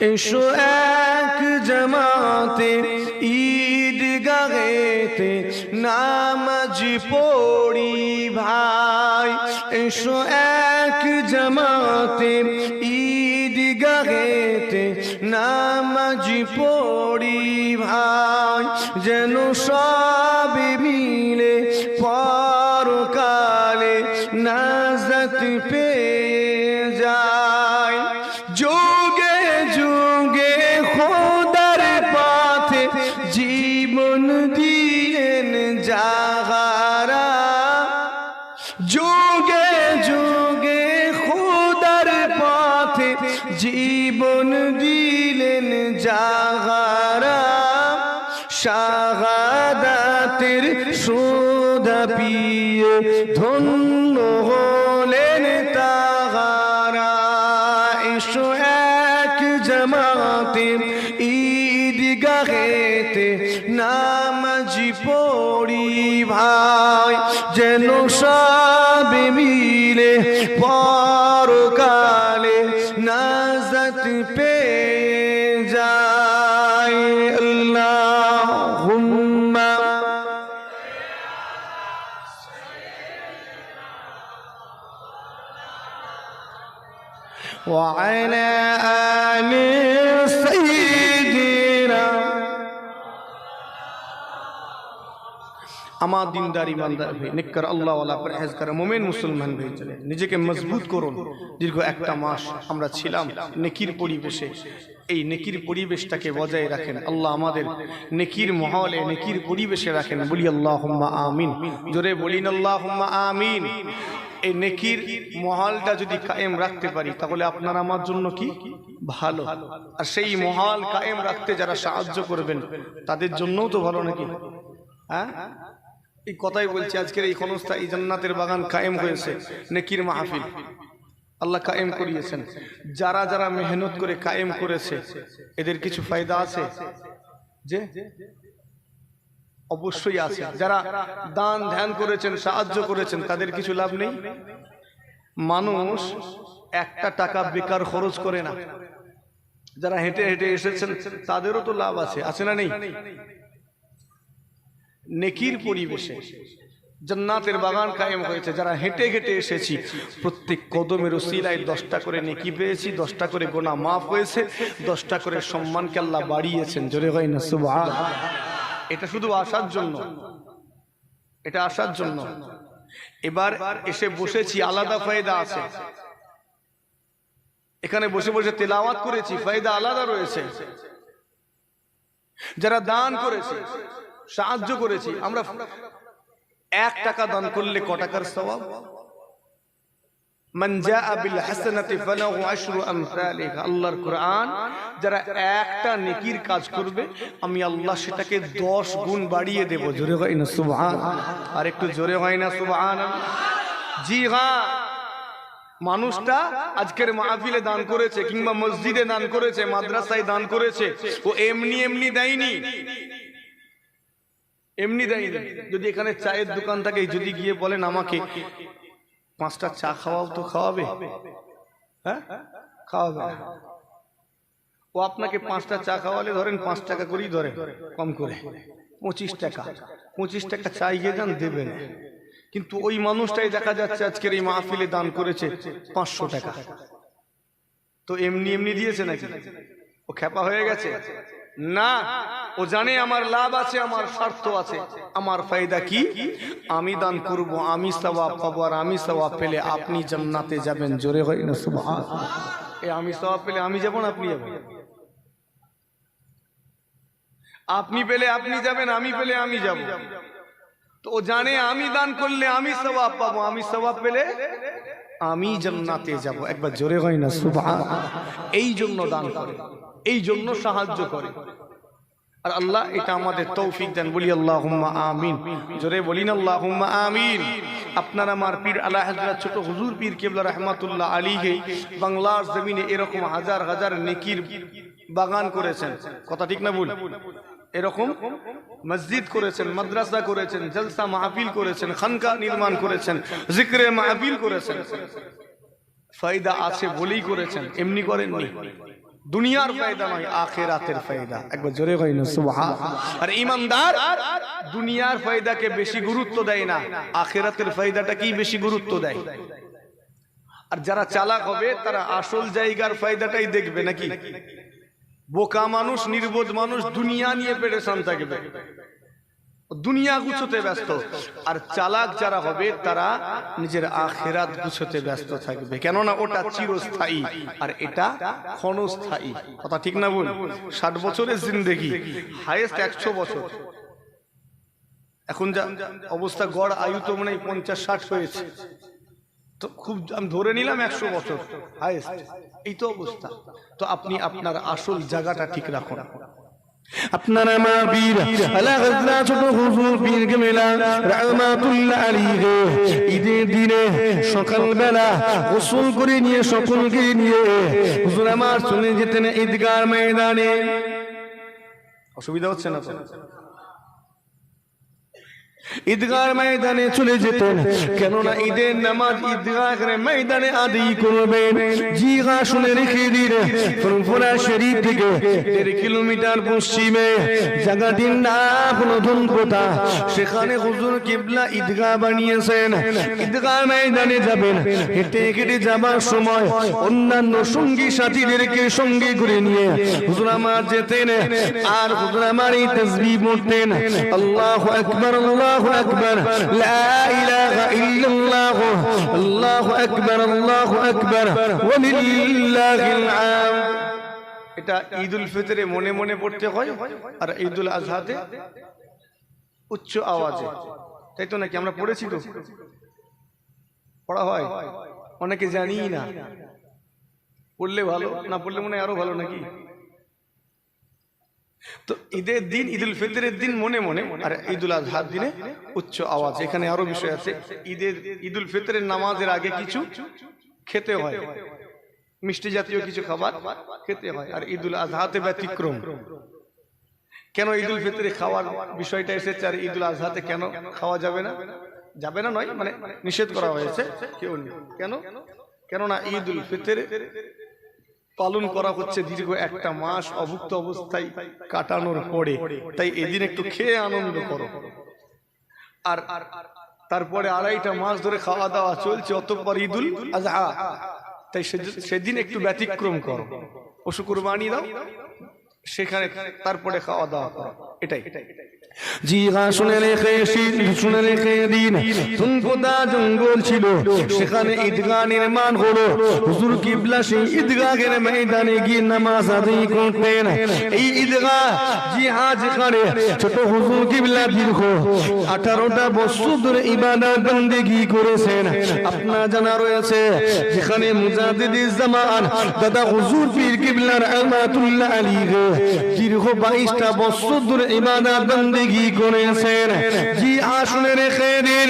এসো এক জামাতে ঈদগাহেতে নামাজি পড়ি ভাই, এসো এক জামাতে ঈদগাহেতে নামাজি পড়ি ভাই, যেন সব মিলে পরকালে নাজাত পেয়ে যায়। যুগে যুগে খোদার পথে জীবন দিলেন যাহারা, যুগে যুগে খোদার পথে জীবন দিলেন যাহারা, শাহাদাতের সুধা পিয়ে ধন্য হলেন তাহারা। এসো এক জামাতে ঈদগাহেতে নামাজি পড়ি ভাই, যেন সব মিলে পরকালে নাজাত পেয়ে যায়। আল্লাহুম্মা وعلى آل سيدنا। আমার দিনদার ইমানদার ভাই, নেককার আল্লাহওয়ালা পরহেজগার মুমিন মুসলমান ভাই, চলে নিজেকে মজবুত করুন। দীর্ঘ একটা মাস আমরা ছিলাম নেকির পরিবেশে, এই নেকির পরিবেশটাকে বজায় রাখেন। আল্লাহ আমাদের নেকির মহলে নেকির পরিবেশে রাখেন। বলি আল্লাহুম্মা আমিন। জোরে বলিন আল্লাহুম্মা আমিন। এই নেকির মহলটা যদি কায়েম রাখতে পারি তাহলে আপনার আমার জন্য কি ভালো, আর সেই মহল কায়েম রাখতে যারা সাহায্য করবেন তাদের জন্যও তো ভালো নাকি? হ্যাঁ, এই কথাই বলছি। আজকের এই ক্ষণস্থায়ী জান্নাতের বাগান কায়েম হয়েছে, নেকির মাহফিল আল্লাহ কায়েম করিয়েছেন। যারা যারা মেহনত করে কায়েম করেছে এদের কিছু ফায়দা আছে যে? অবশ্যই আছে। যারা দান ধ্যান করেছেন, সাহায্য করেছেন, তাদের কিছু লাভ নেই? মানুষ একটা টাকা বেকার খরচ করে না। যারা হেঁটে হেঁটে এসেছেন তাদেরও তো লাভ আছে, আছে না নেই? নেকির পরিবেশে জান্নাতের বাগান কায়েম হয়েছে। যারা হেঁটে হেঁটে এসেছি প্রত্যেক কদমের ওসিলায় 10টা করে নেকি পেয়েছি, 10টা করে গুনাহ মাফ হয়েছে, 10টা করে সম্মানকে আল্লাহ বাড়িয়েছেন। জোরে হয় না সুবহানাল্লাহ? এটা শুধু আসার জন্য, এটা আসার জন্য। এবার এসে বসেছি, আলাদা ফায়দা আছে। এখানে বসে বসে তেলাওয়াত করেছি, ফায়দা আলাদা রয়েছে। যারা দান করেছে, সাহায্য করেছি, আমরা 1 টাকা দান করলে ক টাকার সওয়াব? মান জাআ বিল হাসানাতি ফালাহু আশরু আমসালিহা। আল্লাহর কোরআন, যারা একটা নেকির কাজ করবে আমি আল্লাহ সেটাকে 10 গুণ বাড়িয়ে দেব। জোরে হয় না সুবহানাল্লাহ? আর একটু জোরে হয় না সুবহানাল্লাহ? জি হ্যাঁ, মানুষটা আজকের মাহফিলে দান করেছে, কিংবা মসজিদে দান করেছে, মাদ্রাসায় দান করেছে, ও এমনি এমনি দেয়নি, এমনি দেয়নি। যদি এখানে চায়ের দোকান থাকে, যদি গিয়ে বলেন আমাকে 5টা চা খাওয়াও, তো খাওয়াবে? হ্যাঁ, খাওয়াবে। ও আপনাকে 5টা চা খাওয়ালে ধরেন 5 টাকা করেই ধরে, কম করে 25 টাকা। 25 টাকা চাই গিয়ে যান, দেবেন। কিন্তু ওই মানুষটাই দেখা যাচ্ছে আজকের এই মাহফিলে দান করেছে 500 টাকা। তো এমনি এমনি দিয়েছে নাকি? ও খেপা হয়ে গেছে? না, ও জানে আমার লাভ আছে, আমার স্বার্থ আছে। আমার ফায়দা কি? আমি দান করব, আমি সওয়াব পাবো, আর আমি সওয়াব পেলে আপনি জান্নাতে যাবেন। জোরে হয় না সুবহানাল্লাহ? এই আমি সওয়াব পেলে আমি যাব না আপনি যাবেন? আপনি পেলে আপনি যাবেন, আমি পেলে আমি যাব। তো ও জানে আমি দান করলে আমি সওয়াব পাবো, আমি সওয়াব পেলে আমি জান্নাতে যাব। একবার জোরে হয় না সুবহানাল্লাহ? এই জন্য দান করে, এই জন্য সাহায্য করে। আর আল্লাহ এটা আমাদের তৌফিক দেন। বলি আল্লাহুম্মা আমিন। জোরে বলি না আল্লাহুম্মা আমিন। আপনার আমার পীর আলা হযরত ছোট হুজুর পীর কেবলা রাহমাতুল্লাহ আলাইহি বাংলার জমিনে এরকম হাজার হাজার নেকির বাগান করেছেন। কথা ঠিক না ভুল? এরকম মসজিদ করেছেন, মাদ্রাসা করেছেন, জলসা মাহফিল করেছেন, খানকা নির্মাণ করেছেন, জিকরে মাহফিল করেছেন। ফায়দা আছে বলেই করেছেন, এমনি করেননি। দুনিয়ার ফায়দা নয়, আখিরাতের ফায়দা। একবার জোরে হয় না সুবহানাল্লাহ? আর ঈমানদার দুনিয়ার ফায়দাকে বেশি গুরুত্ব দেয় না, আখিরাতের ফায়দাটাকেই বেশি গুরুত্ব দেয়। আর যারা চালাক হবে তারা আসল জায়গার ফায়দাটাই দেখবে নাকি? বোকা মানুষ, নির্বোধ মানুষ দুনিয়া নিয়ে পেরেশান থাকবে, দুনিয়া গুছোতে ব্যস্ত। আর চালাক যারা হবে তারা নিজের আখিরাত গুছোতে ব্যস্ত থাকবে, কেননা ওটা চিরস্থায়ী আর এটা ক্ষণস্থায়ী। কথা ঠিক না বল? 60 বছরের জিন্দেগি, হাইয়েস্ট 100 বছর। এখন যা অবস্থা, গড় আয়ু তো মনে হয় 50-60 হয়েছে, তো খুব আমি ধরে নিলাম 100 বছর হাইয়েস্ট, এই তো অবস্থা। তো আপনি আপনার আসল জায়গাটা ঠিক রাখুন। আপনারা মা বীর আলা হযরত ছোট হুজুর পীর কেবলা রাহমাতুল্লাহ আলাইহি ঈদের দিনে সকালবেলা গোসল করে নিয়ে সকলকে নিয়ে হুজুর আমার চলে যেতেন ঈদগাহ ময়দানে। অসুবিধা হচ্ছে না তো? ঈদগাহ ময়দানে চলে যেতেন, কেননা ঈদের নামাজ ঈদগাহের ময়দানে আদায় করবেন। জি হ্যাঁ, শুনে রেখে দিন, ফুরফুরা শরীফ থেকে 1.5 কিলোমিটার পশ্চিমে জায়গাটির নাম হলো ধনকোটা। সেখানে হুজুর কিবলা ঈদগাহ বানিয়েছেন। ঈদগাহ ময়দানে যাবেন, হেঁটে হেঁটে যাবার সময় অন্যান্য সঙ্গী সাথীদেরকে সঙ্গে করে নিয়ে হুজুর আমার যেতেন। আর হুজুর আমার এই তাসবিহ পড়তেন, আল্লাহু আকবার, আল্লাহু আকবার, লা ইলাহা ইল্লাল্লাহ, আল্লাহু আকবার, আল্লাহু আকবার, ওয়া লিল্লাহিল হামদ। এটা ঈদুল ফিতরে মনে মনে পড়তে হয়, আর ঈদুল আজহাতে উচ্চ আওয়াজে, তাই তো নাকি? আমরা পড়েছি তো, পড়া হয়, অনেকে জানি না। পড়লে ভালো, না পড়লে মনে হয় আরো ভালো নাকি? তো ঈদের দিন, ঈদুল ফিতরের দিন মনে মনে, আর ঈদুল আজহার দিনে উচ্চ আওয়াজ। এখানে আরো বিষয় আছে। ঈদুল ফিতরের নামাজের আগে কিছু খেতে হয়, মিষ্টি জাতীয় কিছু খাবার খেতে হয়, আর ঈদুল আজহাতে ব্যতিক্রম। কেন ঈদুল ফিতরে খাওয়ার বিষয়টা এসেছে আর ঈদুল আজহাতে কেন খাওয়া যাবে না? যাবে না নয়, মানে নিষেধ করা হয়েছে। কেউ কেন? কেননা ঈদুল ফিতরে পালন করা হচ্ছে দীর্ঘ 1 মাস অভুক্ত অবস্থায় কাটানোর পরে, তাই এদিন একটু খেয়ে আনন্দ করো। আর তারপরে 2.5টা মাস ধরে খাওয়া দাওয়া চলছে, অতঃপর ঈদুল আজহা, তাই সেদিন একটু ব্যতিক্রম করো, পশু কুরবানি দাও, সেখানে তারপরে খাওয়া দাওয়া করো। এটাই জি হ্যাঁ, শুনে রেখে দিন তুমকোদা জঙ্গল ছিল, সেখানে ঈদগাহ নির্মাণ হলো। হুজুর কিবলা সেই ঈদগাহের ময়দানে গিয়ে নামাজ আদায় করতেন। এই ঈদগাহ জি হ্যাঁ, যেখানে ছোট হুজুর কিবলা দীর্ঘ 18টা বছর ধরে ইবাদত বন্দেগী করেছেন। আপনার জানা রয়েছে যেখানে মুজাদ্দিদিস জামান দাদা হুজুর পীর কিবলা রহমাতুল্লাহ আলাইহি দীর্ঘ 22টা বছর ধরে ইবাদত বন্দেগী করেছেন। জি আসলে রেখে দিন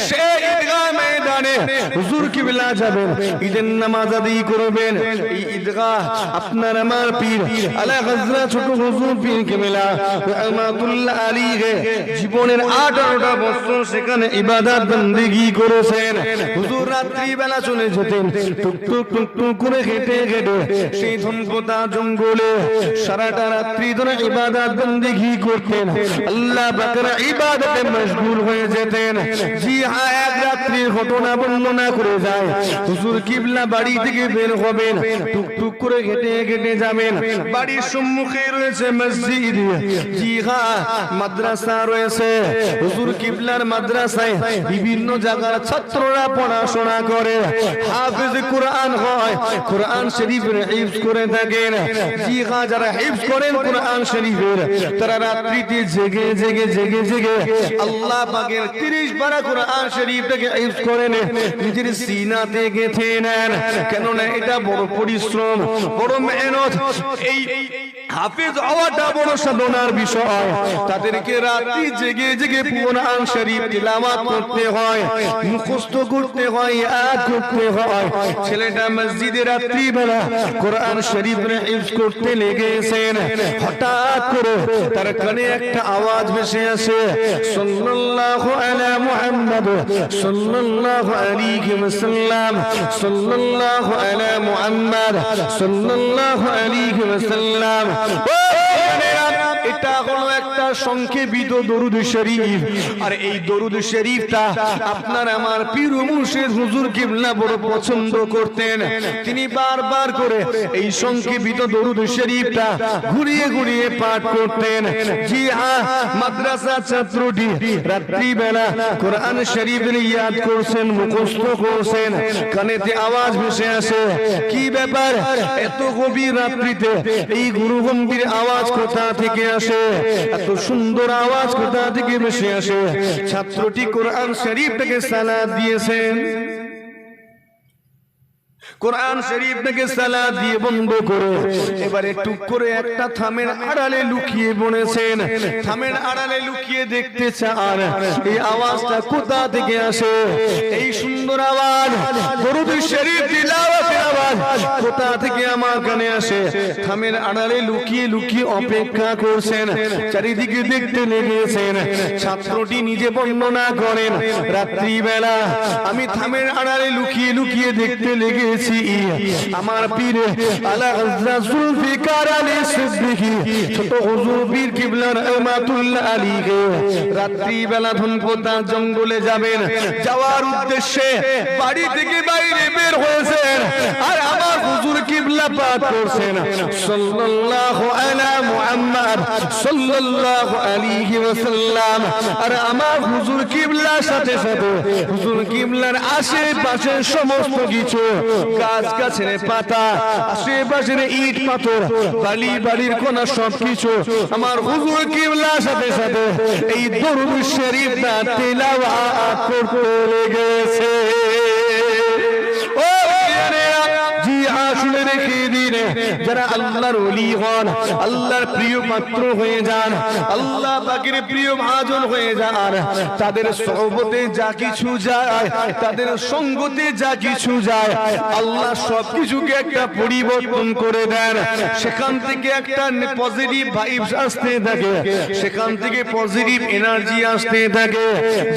সেই ঈদগাহ ময়দানে হুজুর কিবলা যাবেন, ঈদের নামাজ আদায় করবেন। এই ঈদগাহ আপনার আমার পীর আলা হযরত ছোট হুজুর পীর কিবলা রহমাতুল্লাহ আলাইহি জীবনের 18টা বছর সেখানে ইবাদত বন্দেগী করেছেন। হুজুর রাত্রি বেলা চলে যেতেন টুক টুক টুক টুক করে হেঁটে হেঁটে সেই ধনকোতা জঙ্গলে সারাটা রাত্রি ধরে ইবাদত বন্দেগী করতেন। আল্লাহ পাকের ইবাদতে মশগুল হয়ে যেতেন। জি হ্যাঁ, এক রাত্রির ঘটনা বর্ণনা করে যায়। হুজুর কিবলা বাড়ি থেকে বের হবেন, টুকটুক করে হেঁটে হেঁটে যাবেন। বাড়ির সম্মুখে রয়েছে মসজিদ, জি হ্যাঁ মাদ্রাসা রয়েছে। হুজুর কিবলার মাদ্রাসায় বিভিন্ন জায়গার ছাত্ররা পড়াশোনা করে, হাফেজ কোরআন হয়, কোরআন শরীফের হিফজ করে থাকেন। জি হ্যাঁ, যারা হিফজ করেন কোরআন শরীফের, তারা রাত্রিতে জেগে জেগে জেগে জেগে আল্লাহ পাকের 30 পারা কোরআন শরীফটাকে হিফজ করেন, নিজের সিনাতে গেঁথে নেন। কেননা এটা বড় পরিশ্রম, বড় মেহনত। এই হাফেজ হওয়াটা বড় সাধনার বিষয়। তাদেরকে রাত্রি জেগে জেগে কোরআন শরীফ তিলাওয়াত করতে হয়, মুখস্থ করতে হয়, ইয়াদ করতে হয়। ছেলেটা মসজিদে রাত্রি বেলা কোরআন শরীফের হিফজ করতে লেগেছেন। হঠাৎ করে তার কানে একটা আওয়াজ ভেসে আসে, সাল্লাল্লাহু আলা মুহাম্মদ সাল্লাল্লাহু আলাইহি ওয়াসাল্লাম, সাল্লাল্লাহু আলা মুহাম্মদ সাল্লাল্লাহু আলাইহি ওয়াসাল্লাম। এটা হলো একটা সংক্ষেপিত দরুদ শরীফ। আর এই দরুদ শরীফটা আপনার আমার পীর মুর্শিদ হুজুর কিবলা বড় পছন্দ করতেন। তিনি বারবার করে এই সংক্ষেপিত দরুদ শরীফটা ঘুরিয়ে ঘুরিয়ে পাঠ করতেন। জি হ্যাঁ, মাদ্রাসা ছাত্রটি রাত্রি বেলা কোরআন শরীফের ইয়াদ করছেন, মুখস্থ করছেন, কানেতে আওয়াজ ভেসে আসে। কি ব্যাপার, এত গভীর রাত্রিতে এই গুরুগম্ভীর আওয়াজ কোথা থেকে আসে? এত সুন্দর আওয়াজ কোথা থেকে ভেসে আসে? ছাত্রটি কোরআন শরীফটাকে সালাত দিয়েছেন, কোরআন শরীফটাকে সালাত দিয়ে বন্ধ করে এবারে টুক করে একটা থামের আড়ালে লুকিয়ে বলেছেন। থামের আড়ালে লুকিয়ে দেখতে চান এই আওয়াজটা কোথা থেকে আসে। এই সুন্দর আওয়াজ দরুদ শরীফ তিলাওয়াতের আওয়াজ কোথা থেকে আমার কানে আসে? থামের আড়ালে লুকিয়ে লুকিয়ে অপেক্ষা করছেন, চারিদিকে দেখতে লেগেছেন। ছাত্রটি নিজে বর্ণনা করেন, রাত্রি বেলা আমি থামের আড়ালে লুকিয়ে লুকিয়ে দেখতে লেগেছি আমার পীর আলা হযরত জুলফিকার আলী সিদ্দিকী ছোট হুজুর পীর কিবলা রহমাতুল্লাহ আলাইহি রাত্রি বেলা ধনকোতা জঙ্গলে যাবেন। যাওয়ার উদ্দেশ্যে বাড়ি থেকে বাইরে বের হয়েছেন। আর আমার হুজুর কিবলা পাঠ করছেন সাল্লাল্লাহু আলা মুহাম্মদ সাল্লাল্লাহু আলাইহি ওয়াসাল্লাম। আর আমার হুজুর কিবলার সাথে সাথে হুজুর কিবলার আশেপাশে সমস্ত কিছু গাছ গাছের পাতা, আশেপাশের ইট পাথর, বালি বালির কোনা সবকিছু আমার হুজুর কিবলার সাথে সাথে এই দরুদ শরীফটা তিলাওয়াত করতে লেগেছে। শুনে রেখে দিন, যারা আল্লাহর ওলি হন, আল্লাহর প্রিয় পাত্র হয়ে যান, আল্লাহ পাকের প্রিয় ভাজন হয়ে যান, তাদের সোহবতে যা কিছু যায়, তাদের সঙ্গতে যা কিছু যায়, আল্লাহ সবকিছুকে একটা পরিবর্তন করে দেন। সেখান থেকে একটা পজিটিভ ভাইবস আসতে থাকে, সেখান থেকে পজিটিভ এনার্জি আসতে থাকে।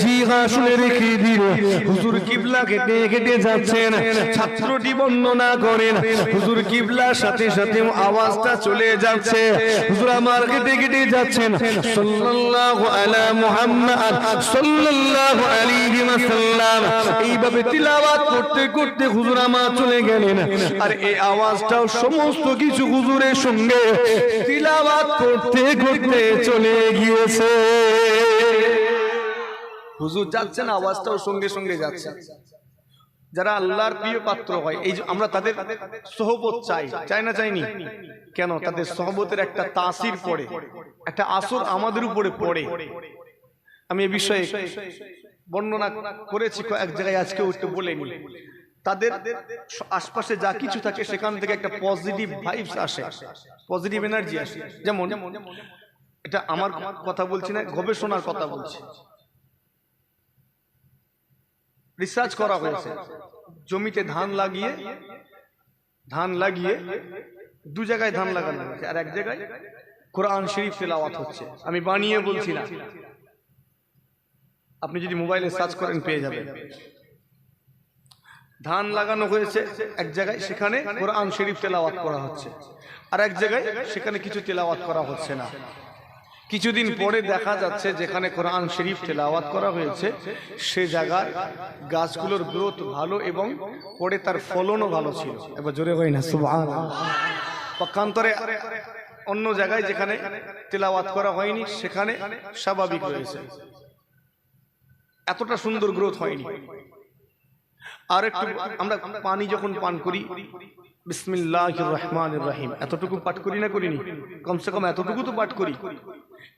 জি হ্যাঁ, শুনে রেখে দিন, হুজুর কিবলা কেটে কেটে যাচ্ছেন। ছাত্রটি বর্ণনা করেন হুজুর কিবলার সাথে সাথে আওয়াজটা চলে যাচ্ছে, হুজুর আমার কেটে কেটে যাচ্ছেন সাল্লাল্লাহু আলা মুহাম্মদ সাল্লাল্লাহু আলাইহি ওয়াসাল্লাম। এইভাবে তিলাওয়াত করতে করতে হুজুর আমার চলে গেলেন, আর এই আওয়াজটাও সমস্ত কিছু হুজুরের সঙ্গে তিলাওয়াত করতে করতে চলে গিয়েছে। হুজুর যাচ্ছেন, আওয়াজটাও সঙ্গে সঙ্গে যাচ্ছে। যারা আল্লাহর প্রিয় পাত্র হয়, এই যে আমরা তাদের সোহবত চাই, চাই না চাইনি? কেন? তাদের সোহবতের একটা তাসির পড়ে, একটা আসর আমাদের উপরে পড়ে। আমি এই বিষয়ে বর্ণনা করেছি এক জায়গায়, আজকে উঠতে বলেনি। তাদের আশপাশে যা কিছু থাকে সেখান থেকে একটা পজিটিভ ভাইবস আসে, পজিটিভ এনার্জি আসে। যেমন, এটা আমার কথা বলছি না, গবেষণার কথা বলছি। রিসার্চ করা হয়েছে, জমিতে ধান লাগিয়ে দু জায়গায় ধান লাগানো হয়েছে, আর এক জায়গায় কোরআন শরীফ তেলাওয়াত হচ্ছে। আমি বানিয়ে বলছি না, আপনি যদি মোবাইলে সার্চ করেন পেয়ে যাবেন। ধান লাগানো হয়েছে এক জায়গায়, সেখানে কোরআন শরীফ তেলাওয়াত করা হচ্ছে, আর এক জায়গায় সেখানে কিছু তেলাওয়াত করা হচ্ছে না। কিছুদিন পরে দেখা যাচ্ছে যেখানে কোরআন শরীফ তেলাওয়াত করা হয়েছে সে জায়গায় গাছগুলোর গ্রোথ ভালো এবং পরে তার ফলনও ভালো ছিল। এবার জোরে হয় না সুবহানাল্লাহ। পক্ষান্তরে অন্য জায়গায় যেখানে তেলাওয়াত করা হয়নি সেখানে স্বাভাবিক হয়েছে, এতটা সুন্দর গ্রোথ হয়নি। আর একটু আমরা পানি যখন পান করি বিসমিল্লাহির রহমানির রহিম, এতটুকু পাঠ করি না করিনি? কমসে কম এতটুকু তো পাঠ করি।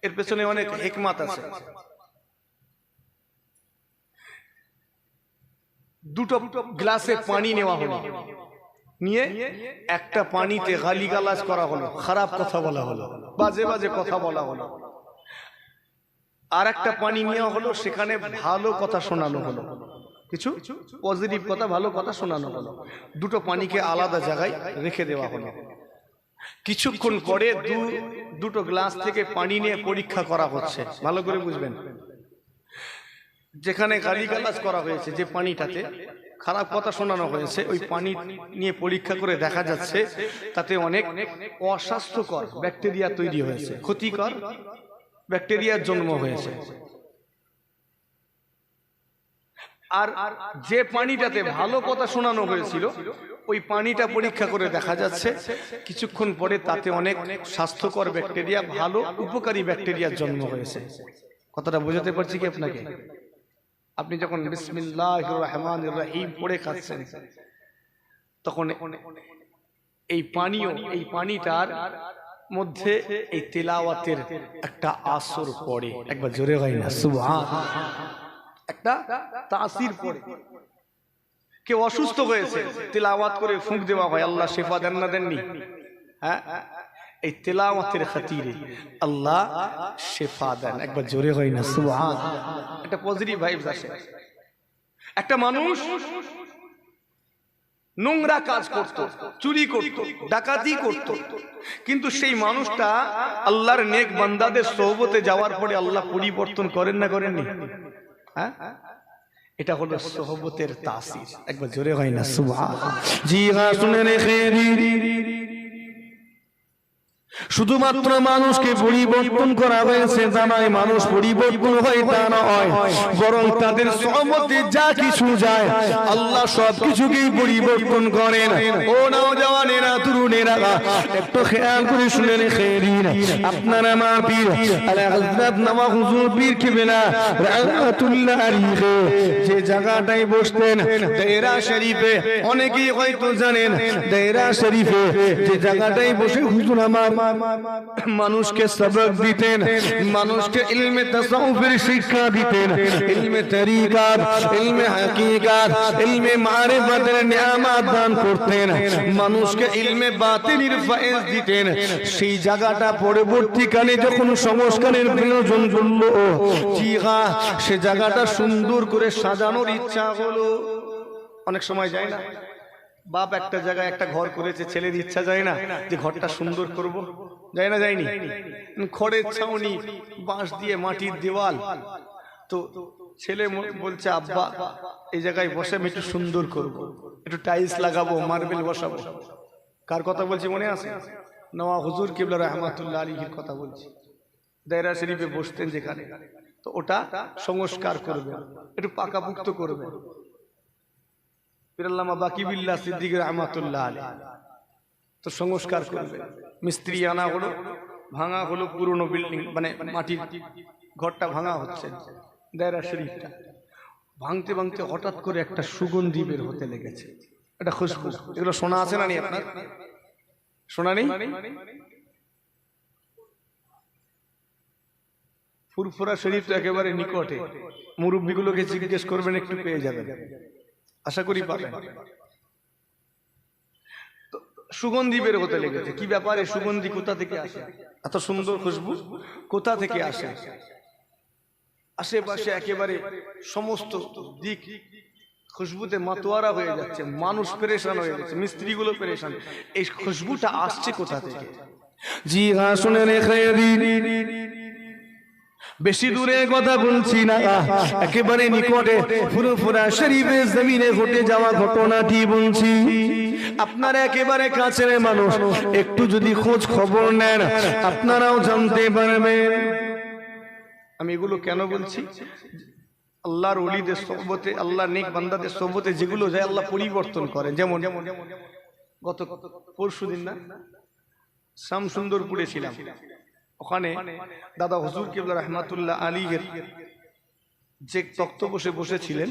এর পেছনে অনেক হিকমত আছে। দুটো গ্লাসে পানি নেওয়া হলো, নিয়ে একটা পানিতে গালিগালাজ করা হলো, খারাপ কথা বলা হলো, বাজে বাজে কথা বলা হলো। আর একটা পানি নেওয়া হলো, সেখানে ভালো কথা শোনানো হলো, কিছু পজিটিভ কথা, ভালো কথা শোনানো হলো। দুটো পানিকে আলাদা জায়গায় রেখে দেওয়া হলো। কিছুক্ষণ পরে দুটো গ্লাস থেকে পানি নিয়ে পরীক্ষা করা হচ্ছে। ভালো করে বুঝবেন, যেখানে গালিগালাজ করা হয়েছে, যে পানিটাতে খারাপ কথা শোনানো হয়েছে, ওই পানি নিয়ে পরীক্ষা করে দেখা যাচ্ছে তাতে অনেক অস্বাস্থ্যকর ব্যাকটেরিয়া তৈরি হয়েছে, ক্ষতিকর ব্যাকটেরিয়ার জন্ম হয়েছে। আর যে পানিটাতে ভালো কথা শোনানো হয়েছিল, ওই পানিটা পরীক্ষা করে দেখা যাচ্ছে কিছুক্ষণ পরে তাতে অনেক স্বাস্থ্যকর ব্যাকটেরিয়া, ভালো উপকারী ব্যাকটেরিয়ার জন্ম হয়েছে। কথাটা বোঝাতে পারছি কি আপনাকে? আপনি যখন বিসমিল্লাহির রহমানির রহিম পড়ে খাচ্ছেন, তখন এই পানিটার মধ্যে এই তেলাওয়াতের একটা আসর পড়ে। একবার জোরে হয় না সুবহানাল্লাহ। একটা তাসির পড়ে। কেউ অসুস্থ হয়েছে, তেলাওয়াত করে ফুঁক দেওয়া হয়, আল্লাহ শিফা দেন না দেননি? হ্যাঁ, এই তেলাওয়াতের খাতিরে আল্লাহ শিফা দেন। একবার জোরে হয় না সুবহানাল্লাহ। একটা পজিটিভ ভাইবস আসে। একটা মানুষ নোংরা কাজ করত, চুরি করত, ডাকাতি করত, কিন্তু সেই মানুষটা আল্লাহর নেক বান্দাদের সোহবতে যাওয়ার পরে আল্লাহ পরিবর্তন করেন না করেননি? হ্যাঁ, এটা হলো সোহবতের তাসির। একবার জোরে হয় না সুবহানাল্লাহ। জি হ্যাঁ, শুনে রেখে শুধুমাত্র মানুষকে পরিবর্তন করা হয়েছে তা নয়, মানুষ পরিবর্তন হয় তা নয়, বরং তাদের সোহবতে যা কিছু যায় আল্লাহ সব কিছুকেই পরিবর্তন করেন। ও নওজওয়ানেরা, তরুণেরা, একটু খেয়াল করে শুনে রেখে আপনারা আমার পীর আলা হযরত নওয়াজ হুজুর পীর কিবলা রাহমাতুল্লাহ আলাইহি যে জায়গাটায় বসতেন দায়রা শরীফে, অনেকেই হয়তো জানেন দায়রা শরীফে যে জায়গাটায় বসে হুজুর আমার মানুষকে সবক দিতেন, মানুষকে ইলমে তাসাউফের শিক্ষা দিতেন, ইলমে তরিকাত, ইলমে হাকিকাত, ইলমে মারিফাতের নিয়ামত দান করতেন, মানুষকে ইলমে বাতিনের ফায়েজ দিতেন। সেই জায়গাটা পরবর্তীকালে যখন সংস্কারের প্রয়োজন হলো, জি হ্যাঁ, সে জায়গাটা সুন্দর করে সাজানোর ইচ্ছা হলো। অনেক সময় যায় না, বাপ একটা জায়গায় একটা ঘর করেছে, ছেলের ইচ্ছা যায় না যে ঘরটা সুন্দর করব? যায় না? যায়নি? খড়ের ছাউনি, বাঁশ দিয়ে মাটির দেওয়াল, তো ছেলে বলছে আব্বা এই জায়গায় বসে আমি একটু সুন্দর করব, একটু টাইলস লাগাবো, মার্বেল বসাবো। কার কথা বলছি মনে আছে? নওয়া হুজুর কিবলা রহমাতুল্লাহ আলাইহির কথা বলছি। দায়রা শরীফে বসতেন যেখানে, তো ওটা সংস্কার করবে, একটু পাকাপুক্ত করবে। পীরাল্লামা বাকিবিল্লাহ সিদ্দিক রহমাতুল্লাহ আলাইহি তো সংস্কার করবে। মিস্ত্রি আনা হলো, ভাঙা হলো, পুরনো বিল্ডিং মানে মাটির ঘরটা ভাঙা হচ্ছে, দায়রা শরীফটা ভাঙতে ভাঙতে হঠাৎ করে একটা সুগন্ধি বের হতে লেগেছে, এটা খুশবু। এগুলো শোনা আছে না? আপনার শোনা নেই? ফুরফুরা শরীফ তো একেবারে নিকটে, মুরব্বীগুলোকে জিজ্ঞেস করবেন, একটু পেয়ে যাবেন, আশা করি পাবেন। সুগন্ধি বের হতে লেগেছে। কি ব্যাপারে? সুগন্ধি কোথা থেকে আসে? এত সুন্দর খুশবু কোথা থেকে আসে? আশেপাশে একেবারে সমস্ত দিক খুশবুতে মাতোয়ারা হয়ে যাচ্ছে, মানুষ পেরেশান হয়ে যাচ্ছে, মিস্ত্রিগুলো পেরেশান। এই খুশবুটা আসছে কোথা থেকে? জি হ্যাঁ, শুনে রেখে দিন, বেশি দূরে কথা বলছি না, একেবারে নিকটে ফুরফুরা শরীফে জমিনে ঘটে যাওয়া ঘটনাটি বলছি। আপনারা একেবারে কাছের মানুষ, একটু যদি খোঁজ খবর নেন আপনারাও জানতে পারবেন। আমি এগুলো কেন বলছি? আল্লাহর ওলিদের সোহবতে, আল্লাহর নেক বান্দাদের সোহবতে যেগুলো যায় আল্লাহ পরিবর্তন করে। যেমন গত পরশুদিন না শামসুন্দরপুরে ছিলাম, ওখানে দাদা হুজুর কিবলা রহমাতুল্লাহ আলাইহির যে তক্তপোষে বসেছিলেন,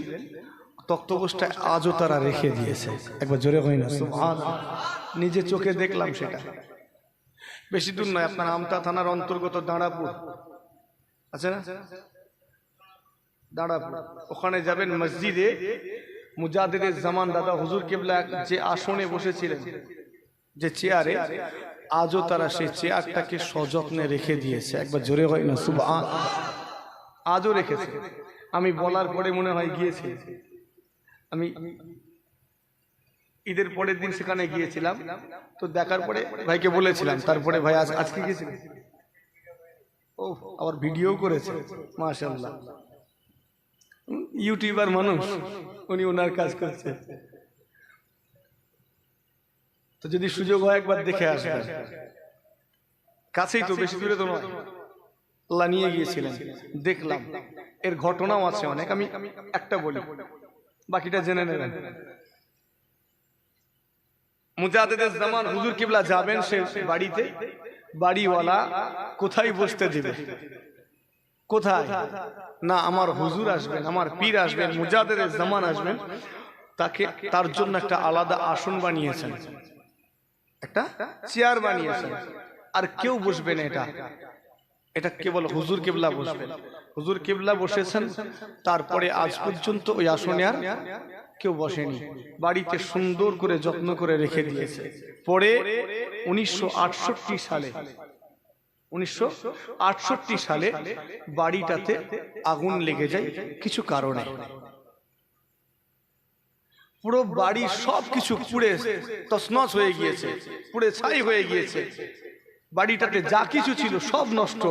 তক্তপোষটা আজও তারা রেখে দিয়েছে। একবার জোরে হয় না সুবহানাল্লাহ। নিজে চোখে দেখলাম সেটা। বেশি দূর নয়, আপনার আমতা থানার অন্তর্গত দাঁড়াপুর আছে না, দাঁড়াপুর, ওখানে যাবেন মসজিদে মুজাদ্দিদে জামান দাদা হুজুর কিবলা যে আসনে বসেছিলেন, যে চেয়ারে, আজও তারা সেই চেয়ারটাকে সযত্নে রেখে দিয়েছে। একবার জোরে হয় না সুবহানাল্লাহ। আজও রেখেছে। আমি বলার পরে মনে হয় গিয়েছে, আমি ঈদের পরের দিন সেখানে গিয়েছিলাম, তো দেখার পরে ভাইকে বলেছিলাম, তারপরে ভাই আজকে গিয়েছিলেন, ও আবার ভিডিও করেছে, মাশাআল্লাহ, ইউটিউবার মানুষ, উনি ওনার কাজ করছে। তো যদি সুযোগ হয় একবার দেখে আসবেন, কাছেই তো, বেশি দূরে তো নয়। আল্লাহ নিয়ে গিয়েছিলেন, দেখলাম। এর ঘটনাও আছে অনেক, আমি একটা বলি, বাকিটা জেনে নেবেন। মুজাদ্দিদে জামান হুজুর কিবলা যাবেন সে বাড়িতে, বাড়িওয়ালা কোথায় বসতে দিবে? কোথায় না, আমার হুজুর আসবেন, আমার পীর আসবেন, মুজাদ্দিদে জামান আসবেন, তাকে তার জন্য একটা আলাদা আসন বানিয়েছেন, একটা চেয়ার বানিয়েছেন, আর কেউ বসবে না। এটা কেবল হুজুর কিবলা বসবেন। হুজুর কিবলা বসেছেন, তারপরে আজ পর্যন্ত ওই আসনে আর কেউ বসেনি। বাড়িতে সুন্দর করে যত্ন করে রেখে দিয়েছে। পরে 1968 সালে বাড়িটাতে আগুন লেগে যায় কিছু কারণে। পুরো বাড়ি সবকিছু পুড়ে তছনছ হয়ে গিয়েছে, পুড়ে ছাই হয়ে গিয়েছে। বাড়িটাতে যা কিছু ছিল সব নষ্ট।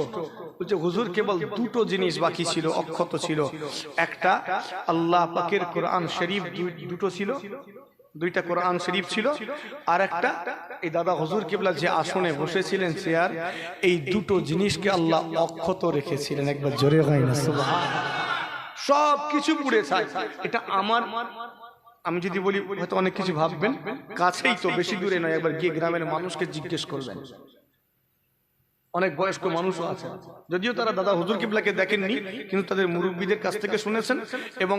হুজুর কেবল দুটো জিনিস বাকি ছিল, অক্ষত ছিল। একটা আল্লাহ পাকের কোরআন শরীফ, দুটো ছিল, দুইটা কোরআন শরীফ ছিল, আর একটা এই দাদা হুজুর কিবলা যে আসনে বসেছিলেন চেয়ার, এই দুটো জিনিসকে আল্লাহ অক্ষত রেখেছিলেন। একবার জোরে হয় না সুবহানাল্লাহ। সব কিছু পুড়ে ছাই। এটা আমার, আমি যদি বলি হয়তো অনেক কিছু ভাববেন, কাছেই তো, বেশি দূরে নয়। একবার গিয়ে গ্রামের মানুষকে জিজ্ঞেস করবেন, অনেক বয়স্ক মানুষও আছে, যদিও তারা দাদা হুজুর কিবলাকে দেখেননি, কিন্তু তাদের মুরব্বীদের কাছ থেকে শুনেছেন। এবং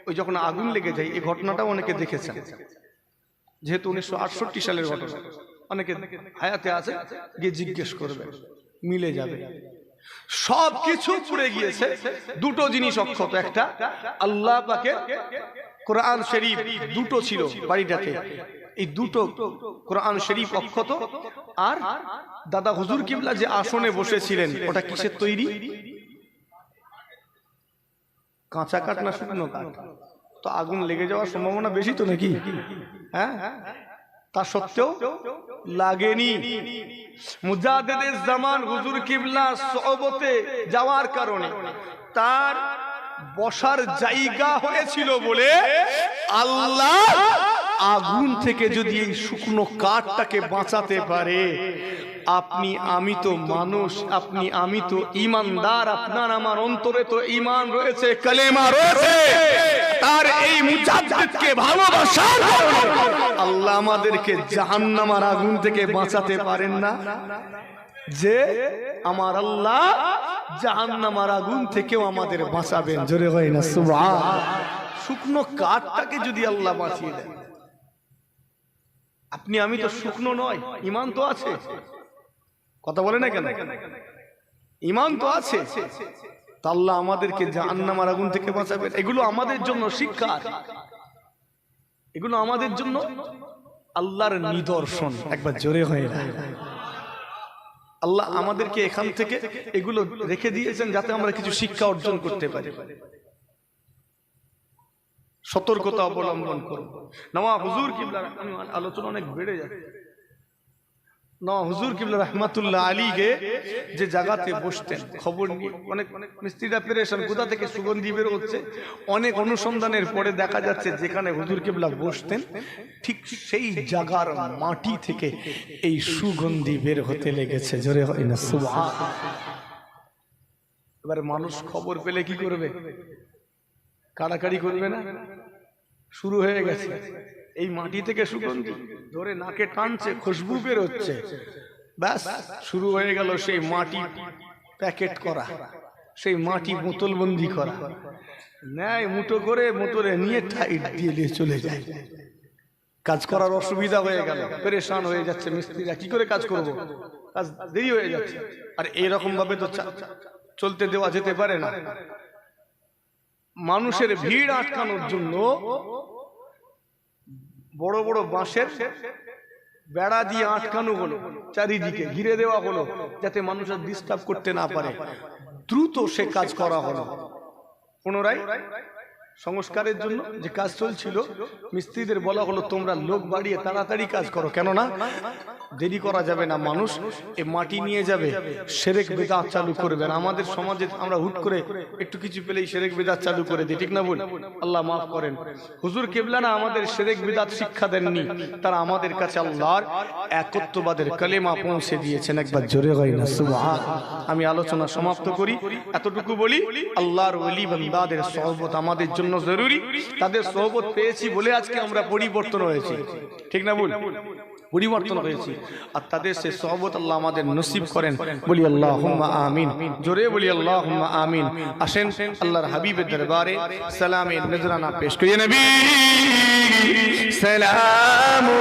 ওই যখন আগুন লেগে যায় এই ঘটনাটাও অনেকে দেখেছেন, যেহেতু 1968 সালের ঘটনা, অনেকে হায়াতে আছে, গিয়ে জিজ্ঞেস করবে, মিলে যাবে। সব কিছু পুড়ে গিয়েছে, দুটো জিনিস অক্ষত। একটা আল্লাহ পাকের কোরআন শরীফ, দুটো ছিল বাড়িটাতে, এই দুটো কোরআন শরীফ অক্ষত। আর দাদা হুজুর কিবলা যে আসনে বসেছিলেন, ওটা কিসের তৈরি? কাঁচা কাঠ না শুকনো কাঠ? তো আগুন লেগে যাওয়ার সম্ভাবনা বেশি তো নাকি? হ্যাঁ, তা সত্ত্বেও লাগেনি। মুজাদ্দিদে জামান হুজুর কিবলা সোহবতে যাওয়ার কারণে তার বসার জায়গা হয়েছিল বলে আল্লাহ আগুন থেকে যদি এই শুকনো কাঠটাকে বাঁচাতে পারে, আপনি আমি তো মানুষ, আপনি আমি তো ঈমানদার, আপনার আমার অন্তরে তো ঈমান রয়েছে, কালেমা রয়েছে, তার এই মুজাদ্দিদকে ভালোবাসার কারণে আল্লাহ আমাদেরকে জাহান্নামের আগুন থেকে বাঁচাতে পারেন না? যে আমার আল্লাহ জাহান্নামের আগুন থেকেও আমাদের বাঁচাবেন। জোরে হয় না সুবহান। শুকনো কাঠটাকে যদি আল্লাহ বাঁচিয়ে দেন, আপনি আমি তো শুকনো নয়, ঈমান তো আছে। কথা বলে না কেন? ঈমান তো আছে, তা আল্লাহ আমাদেরকে জাহান্নামের আগুন থেকে বাঁচাবেন। এগুলো আমাদের জন্য শিক্ষা, এগুলো আমাদের জন্য আল্লাহর নিদর্শন। একবার জোরে হয় না। আল্লাহ আমাদেরকে এখান থেকে এগুলো রেখে দিয়েছেন যাতে আমরা কিছু শিক্ষা অর্জন করতে পারি। সতর্কতা অবলম্বন করব। নওয়া হুজুর কিবলা, আমি আলোচনা অনেক বেড়ে যাচ্ছে। নওয়া হুজুর কিবলা রহমাতুল্লাহ আলীকে যে জায়গাতে বসতেন, খবর নিয়ে অনেক মিস্ত্রিরা পেরেশান, কোথা থেকে সুগন্ধি বের হচ্ছে। অনেক অনুসন্ধানের পরে দেখা যাচ্ছে যেখানে হুজুর কিবলা বসতেন ঠিক সেই জায়গার মাটি থেকে এই সুগন্ধি বের হতে লেগেছে। জোরে হয় না সুবহান। এবার মানুষ খবর পেলে কি করবে? কাড়াকাড়ি করবে না? শুরু হয়ে গেছে। এই মাটি থেকে সুগন্ধি ধরে নাকে টানছে, খুশবু বের হচ্ছে, ব্যাস শুরু হয়ে গেল সেই মাটি প্যাকেট করা, সেই মাটি বোতলবন্দি করা। নেয় মুঠো করে, মোটরে নিয়ে টাইট দিয়ে চলে যায়। কাজ করার অসুবিধা হয়ে গেল, পেরেশান হয়ে যাচ্ছে মিস্ত্রিরা, কি করে কাজ করব, কাজ দেরি হয়ে যাচ্ছে। আর এরকম ভাবে তো চলতে দেওয়া যেতে পারে না। মানুষের ভিড় আটকানোর জন্য বড় বড় বাঁশের বেড়া দিয়ে আটকানো হলো, চারিদিকে ঘিরে দেওয়া হলো যাতে মানুষের ডিস্টার্ব করতে না পারে। দ্রুত সে কাজ করা হলো। পুনরায় সংস্কারের জন্য যে কাজ চলছিল, মিস্ত্রিদের বলা হলো তোমরা লোক বাড়িয়ে তাড়াতাড়ি কাজ করো, কেননা দেরি করা যাবে না। মানুষ এই মাটি নিয়ে যাবে, শিরক বিদআত চালু করবে। আমাদের সমাজে আমরা হুট করে একটু কিছু পেলেই শিরক বিদআত চালু করে দিই, ঠিক না বল? আল্লাহ মাফ করেন। হুজুর কিবলা না আমাদের শিরক বিদআত শিক্ষা দেননি, তারা আমাদের কাছে আল্লাহর একত্ববাদের কালেমা পৌঁছে দিয়েছেন। একবার জোরে হয় না সুবহান। আমি আলোচনা সমাপ্ত করি, এতটুকু বলি, আল্লাহর ওলি বান্দাদের সোহবত আমাদের জন্য জরুরি। তাদের সোহবত পেয়েছি বলে আজকে আমরা পরিবর্তন হয়েছি, ঠিক না বল? পরিবর্তন হয়েছি। আর তাদের সে সোহবত আল্লাহ আমাদের নসিব করেন। বলি আল্লাহুম্মা আমিন। জোরে বলি আল্লাহুম্মা আমিন। আসেন আল্লাহর হাবিবের দরবারে সালামের নজরানা পেশ করি। নবী সালামু